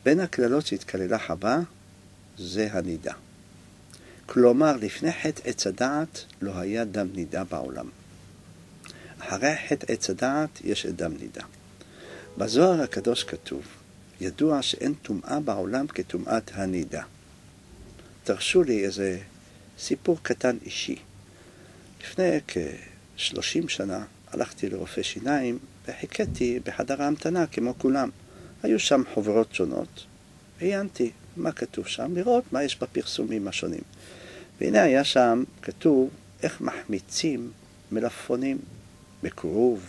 בין הכללות שהתכללה חווה זה הנידה. כלומר, לפני חטא עץ הדעת לא היה דם נידה בעולם. אחרי חטא עץ הדעת יש דם נידה. בזוהר הקדוש כתוב, ידוע שאין טומאה בעולם כטומאת הנידה. תרשו לי איזה סיפור קטן אישי. לפני כ-30 שנה הלכתי לרופא שיניים וחיכיתי בחדר ההמתנה כמו כולם. היו שם חוברות שונות. עיינתי מה כתוב שם, לראות מה יש בפרסומים השונים. והנה היה שם כתוב איך מחמיצים מלפפונים בכרוב,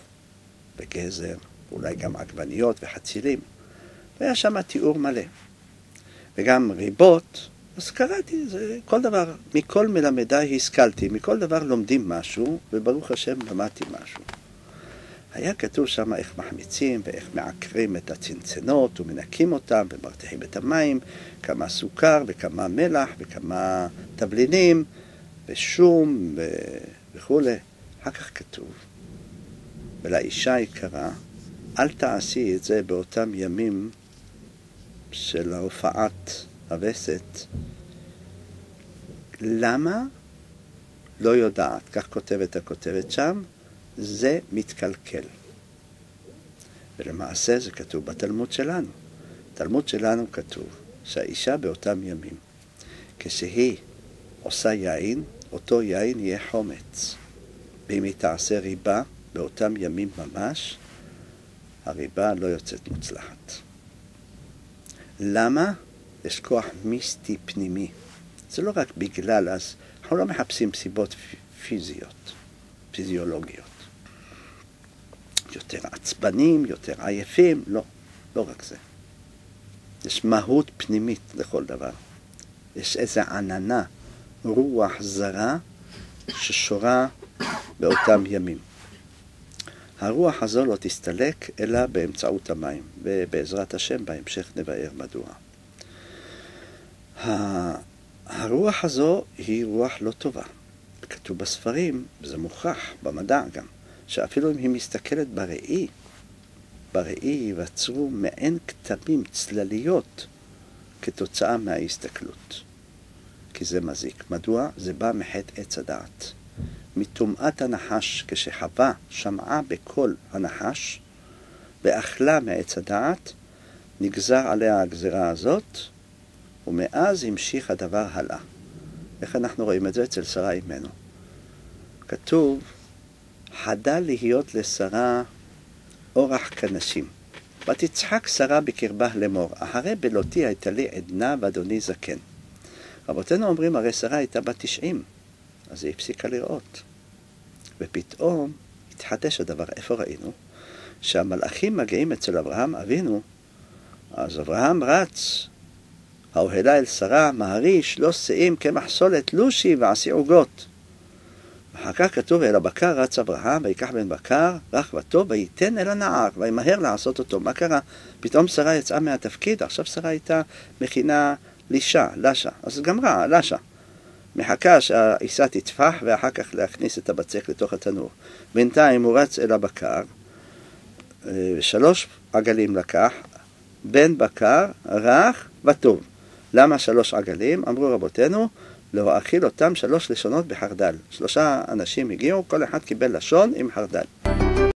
בגזר, אולי גם עגבניות וחצילים. והיה שם תיאור מלא. וגם ריבות, אז קראתי, זה כל דבר, מכל מלמדיי השכלתי, מכל דבר לומדים משהו, וברוך השם למדתי משהו. היה כתוב שם איך מחמיצים ואיך מעקרים את הצנצנות ומנקים אותם ומרתיחים את המים, כמה סוכר וכמה מלח וכמה תבלינים ושום וכו'. אחר כך כתוב, ולאישה יקרה, אל תעשי את זה באותם ימים של ההופעת הווסת. למה? לא יודעת, כך כותבת הכותבת שם, זה מתקלקל. ולמעשה זה כתוב בתלמוד שלנו. בתלמוד שלנו כתוב שהאישה באותם ימים, כשהיא עושה יין, אותו יין יהיה חומץ. ואם היא תעשה ריבה, באותם ימים ממש, הריבה לא יוצאת מוצלחת. למה? יש כוח מיסטי פנימי. זה לא רק בגלל, אז אנחנו לא מחפשים סיבות פיזיות, פיזיולוגיות. יותר עצבנים, יותר עייפים, לא רק זה. יש מהות פנימית לכל דבר. יש איזו עננה, רוח זרה ששורה באותם ימים. הרוח הזו לא תסתלק אלא באמצעות המים, ובעזרת השם בהמשך נבאר מדוע. הרוח הזו היא רוח לא טובה. כתוב בספרים, וזה מוכח במדע גם, שאפילו אם היא מסתכלת בראי ייווצרו מעין כתמים, צלליות, כתוצאה מההסתכלות. כי זה מזיק. מדוע? זה בא מחטא עץ הדעת. מטומאת הנחש, כשחווה שמעה בקול הנחש, ואכלה מעץ הדעת, נגזר עליה הגזרה הזאת, ומאז המשיך הדבר הלאה. איך אנחנו רואים את זה? אצל שרה אימנו. כתוב, חדל להיות לשרה אורח כנשים. ותצחק שרה בקרבה לאמור, אחרי בלותי הייתה לי עדנה ואדוני זקן. רבותינו אומרים, הרי שרה הייתה בת 90, אז היא הפסיקה לראות. ופתאום התחדש הדבר. איפה ראינו? שהמלאכים מגיעים אצל אברהם אבינו, אז אברהם רץ, האוהלה אל שרה, מהריש, לא שאים כמחסולת לושי ועשי עוגות. אחר כך כתוב, אל הבקר רץ אברהם, ויקח בן בקר, רך וטוב, וייתן אל הנער, וימהר לעשות אותו. מה קרה? פתאום שרה יצאה מהתפקיד, עכשיו שרה הייתה מכינה לישה, לשה, אז גמרה, לשה. מחכה שהעיסה תטפח, ואחר כך להכניס את הבצק לתוך התנור. בינתיים הוא רץ אל הבקר, 3 עגלים לקח, בן בקר, רך וטוב. למה 3 עגלים? אמרו רבותינו, להאכיל אותם 3 לשונות בחרדל. 3 אנשים הגיעו, כל אחד קיבל לשון עם חרדל.